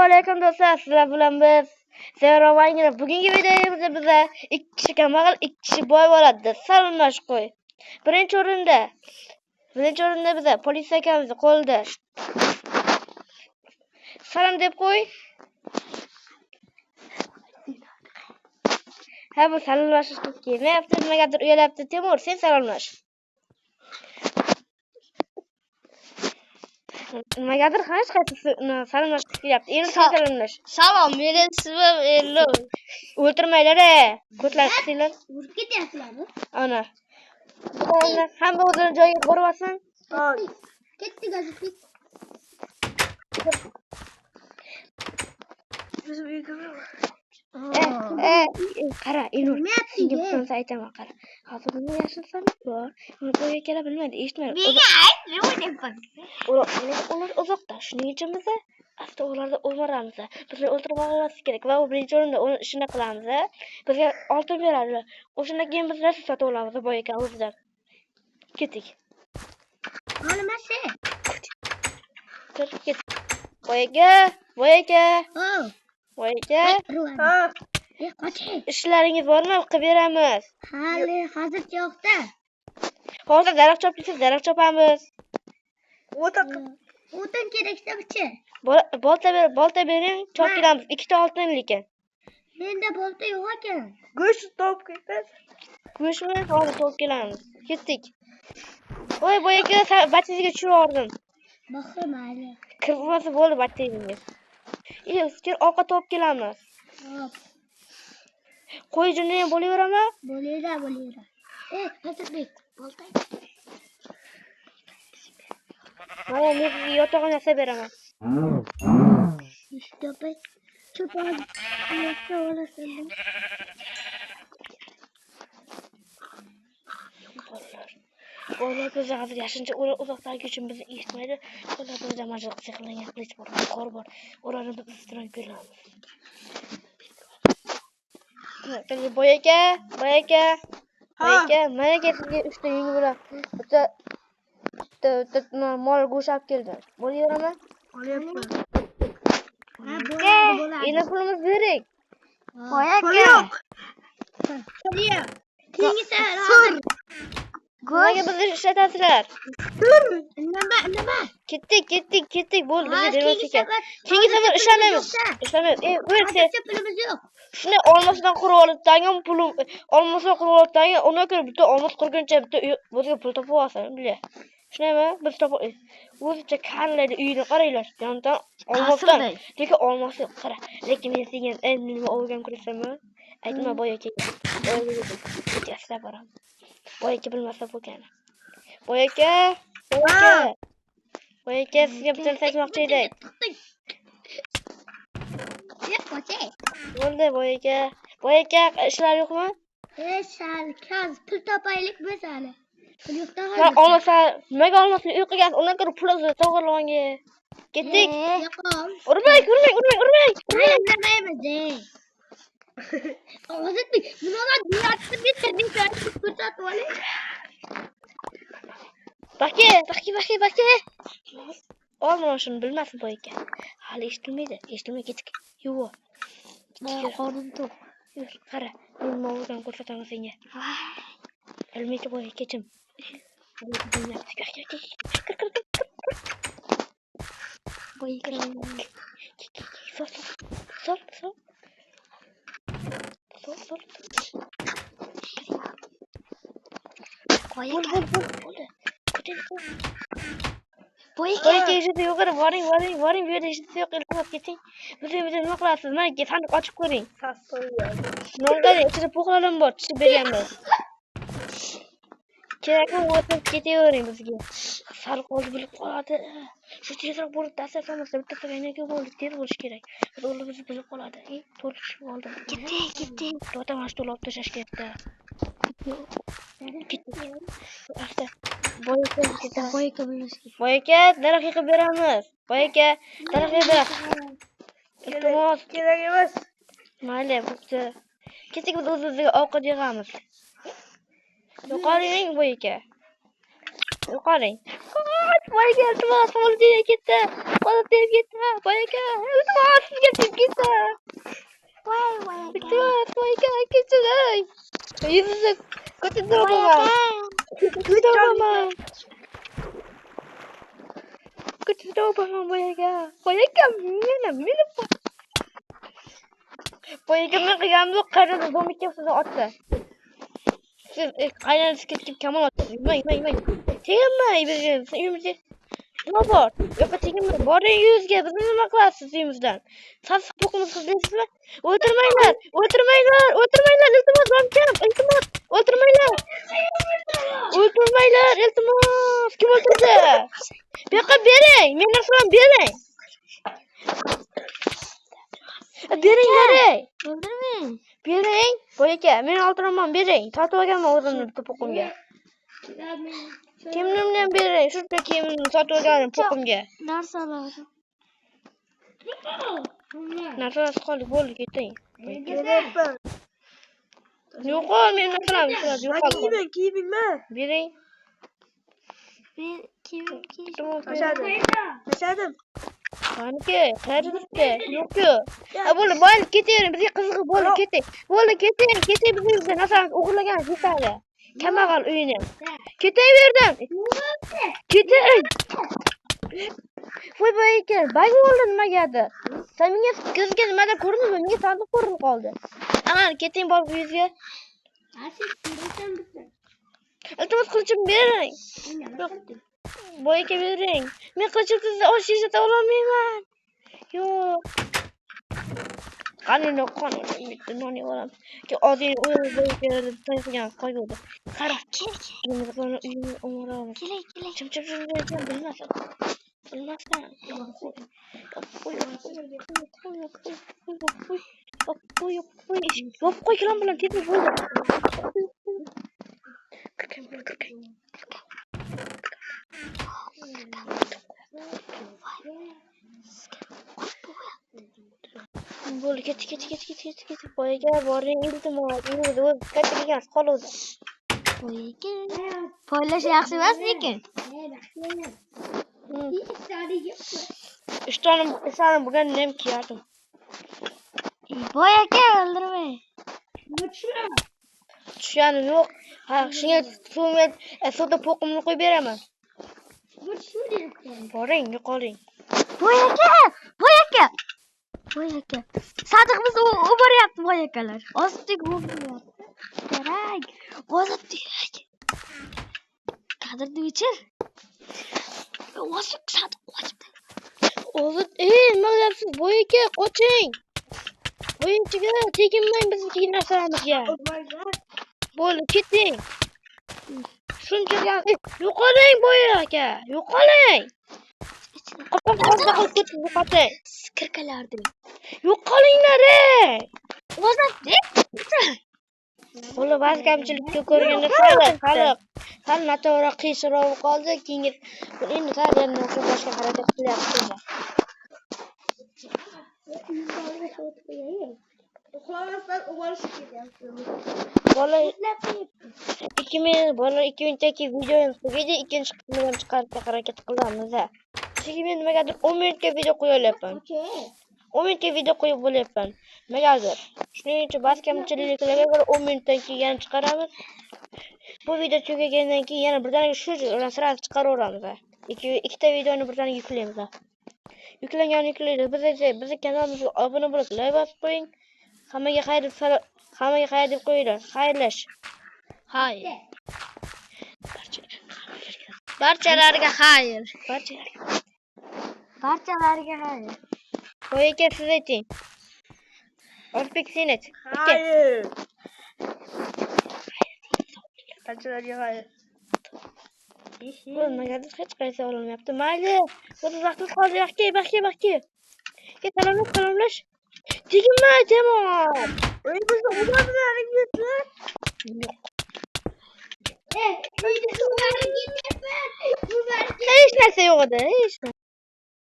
alaykum do'stlar, sizlar bilan biz Sevarovangina. Bugungi videomizda biza 2 kishi kambag'al, 2 kishi boy bo'ladi. Salomlash qo'y. Birinchi o'rinda biza politsiya akamiz qo'lda. Salom deb qo'y. Ha, bu salomlashish kelmayapti, nimagadir uyalyapti. Temur, sen salomlash. Nimagadir hech qaysi salomlash kelyapti. Endi sen salomlash. Salom, meni ismim Elnur. O'tirmaylar, ko'tlar qilinglar. Urib ketyapsizlarmi? Ana. Hamma o'zini joyiga qo'yib Ketdik hozir. qara, Elnur. Senga bir narsa aytaman, qara. Hozir buni yashinsan bor. Uni qo'yga kela bilmaydi, eshitmaydi. Menga ayt, nima deyapsan? Ular uzoqda. Shuning uchun biz asta ularda o'maramiz. Bizni o'ldirib olmaslik kerak va birinchi o'rinda uni ishini qilamiz. Bizga oltin beradilar. O'shandan keyin biz narsa sotib olamiz boy ekan o'zidan. Ketdik. Olmasa. Ket. Boy aka. Ha. Qoching. Ishlaringiz bormi? Qilib beramiz. Hali hozircha yo'qda. Hozir daraxt chopasiz, daraxt chopamiz. O'tin keraksa-chi? Bolta bering, chop kelamiz. 2 ta oltin lekin. Menda bolta yo'q ekan. Go'sht topib ketamiz. Go'shtni hozir topib kelamiz. Ketdik. Voy boy aka, batizga tushirib yubordim. Baxir mayli. Kirmasa bo'ldi batingiz. Sizga ovqat topib kelamiz. Hop. Qo'y juni ham bo'laverami? Bo'laydi. Hozirlik, bolta. Mana men sizga yotog'ini yasab beraman. Stopay. Cho'pon. Yo'qsa olasan. Bolalar biz hozir yashincha uzoqdagi uchun bizni eshitmaydi. Ular bizda majliq qilingan qilich bor, qor bor. Ularni biz istirok beramiz. Boy aka. Mana sizga 3 ta yangi bilan bitta mol go'sht olib keldim. Bo'laverami? Olyapman. Endi pulimiz bering. Boy aka. Yo'q. Qo'liya. Keyingi safar. Nimaga bizni ishlatasizlar? Nima? Ketdik. Bo'ldi, bizni bermas ekan. Keyingi safar ishlamaymiz. O'rsa. Pulimiz yo'q. Shuni olmosdan qurib olibdan pulim, olmosdan qurib olibdan undan ko'ra bitta olmos qurguncha bitta o'ziga pul topib olsan, biля. Shunami? Biz topib o'zicha kanlaydi uyini qaranglar. Yondan olmosdan. Lekin olmosi qara. Lekin men degan nima olgan ko'rsanmi? Aytma boy aka. Ketasizlar boram. Boy aka bilmasa bo'lgan. Boy aka, sizga bir narsa aytmoqchi edik. Bo'ldi boy aka, ishlar yo'qmi? Shal, pul topaylik biz hali. Pul yo'qda hali. Men olmasa, nimaga olmasin? Uyquga undan ko'ra pul o'zi to'g'rilonga. Ketdik. Urmang. Nima Ozodbek, nimaga deyapti? Bitirdik, ko'rsatib oling. Baki. Olma shuni bilmasin boy aka. Hali eshitmay ketdik. Yo'q. Qorin to'q. Yur, qara. Men mavzudan ko'rsataman senga. Ilmiy boy akachim. Boy aka. Sol. Bo'ldi. Boy aka eshitdi yo'qara, boring, bu yerda eshitdi yo'q, iltimos keting. Biz nima qilasiz? Mana sandiq ochib ko'ring. Nonga ichida po'xlalim bor, tushib berganmiz. Kerakmi o'tib ketavering bizga. Sal qoldi bilib qoladi. Shu tezroq bo'lib dasturxonimizda bitta tayyorga bo'ldi, tez bo'lish kerak. Biz o'zimiz bilib qoladi. To'lishib oldim. Ketdik. To'tamash to'lab tashlash kerakda. Ketdik. Asta. Boy aka, daraxt yiqib beramiz. Boy aka, daraxt yiqib. Iltimos, kerak emas. Mayli, bo'pti. Ketdik, biz o'zimizga ovqat yig'amiz. Yuqoring boy aka. Yuqoring. Boy aka, iltimos, qo'lga ketdi. Boy aka, iltimos, sizga keta. Bitti, boyga ketilay. Yüzüne kötü doğrama. Kötü doğrama. Kötü doğrama boyga. Boyga meni boyga men qilganim yo'q, qarada domik sizni otdi. Siz qaynangiz ketib kamol otdi. Yemang. Tegmay bizga uyimizga. Nima bor? Yo'q, tegmay. Boring yuzga, bizni nima qilasiz uyimizdan? Sassiq to'qimiz qildiysizmi? O'tirmanglar. Iltimos, bomkam, iltimos. O'tirmanglar, iltimos. Kim o'tirdi? Bu yoqqa bering. Men narsalarni bering. Bering. O'ldirmang. Bering. Boyaka, men oltiraman, bering. Sotib olganman o'zimni to'qimga. Kimnimdan bering? Shuncha kiyimimni sotib olganim to'qimga. Narsalar. Narsalar qoldi, bo'ldi, keting. Yo'q, men narsalarni yo'q. Kiyimingmi? Bering. Men kiyim. Tashadim. Qaniki, qayerda turibdi? Yo'q-ku. Bo'ldi, ketavering, bizga qiziq bo'ldi, keting. Bo'ldi, keting, bizga narsalarni o'g'irlagan yetadi. Kambag'al uyini. Ketay bu yerdan. Keting. Voy boyaka, bag bo'ldi nimagadir. Sen menga ko'zga nimada ko'rindimi? Menga sandiq ko'rinib qoldi. Ana, keting bor bu yuzga. Iltimos qilichimni bering. Boyaka bering. Men qilichimsiz osh yesa olmayman. Yo'q. Qani bitta non yeyapman. Ki ozing o'yinga to'ygan qo'ydi. Qarab, men uyimni o'maramiz. Keling. Chim bilmasam. Qo'y kilam bilan tepib bo'ldi. Bo'ldi, ket. Boyaga boring, iltimos. O'z kattagan qoluvdi. Poylash yaxshi emas lekin. İşte bugün nem kiyardım. Boyaka o'ldirmang. Tushganim yo'q. Ha, shunga suvda po'qimni qo'yib beraman. Boring, yo'qoling. Boyaka. Sadiq bizni o'boryapti boyakalar. Ozitdik o'boryapti. Kerak. Ozitdik. Qadrni o'chir. Ozit Sadiq qochibdi. Ozit, nima qilyapsiz? Boyaka, qoching. O'yinchiga teginmang bizniki narsalarimizga. Bo'ldi, keting. Shunchaga yo'qoling boyaka, yo'qoling. Qopqoqda qilib ketib yo'qoting. Kirkalardi. Yo'qolinglar. Ozitdik. Bo'ldi, ba'zi kamchilikni ko'rganda hali noto'g'ri qiyshirov qoldi. Keyin endi ta'birni boshqa harakat qilyapti. Bola 2000 videomiz tugaydi, ikkinchi qismini chiqarishga harakat qilamiz. Chunki men nimagadir 10 minutga video qo'yayapman. 10 minutga video qo'yib bo'lyapman. Nimagadir. Shuning uchun ba'zi kamchiliklarga ko'ra 10 minutdan keyin yana chiqaramiz. Bu video tugagandan keyin yana birdaniga shu sirani chiqaraveramiz. Ikkita videoni birdaniga yuklaymiz. Yuklaydi. Bizni kanalimizga obuna bo'lib, like bosib qo'ying. Hammaga xayr deb qo'yinglar. Xayrlash. Xayr. Barchalarga xayr. Boyaka siz ayting. O'zbek sen ayt. Hayır. Barchalarga xayr. Bo'lmaganda hech qaysi olmayapti. Mayli. Biz vaqtimiz qoldi. Baxki. Salomlash. Tegma, jamoat. Uyimizda ularni gitlar. Hech narsa yo'q edi.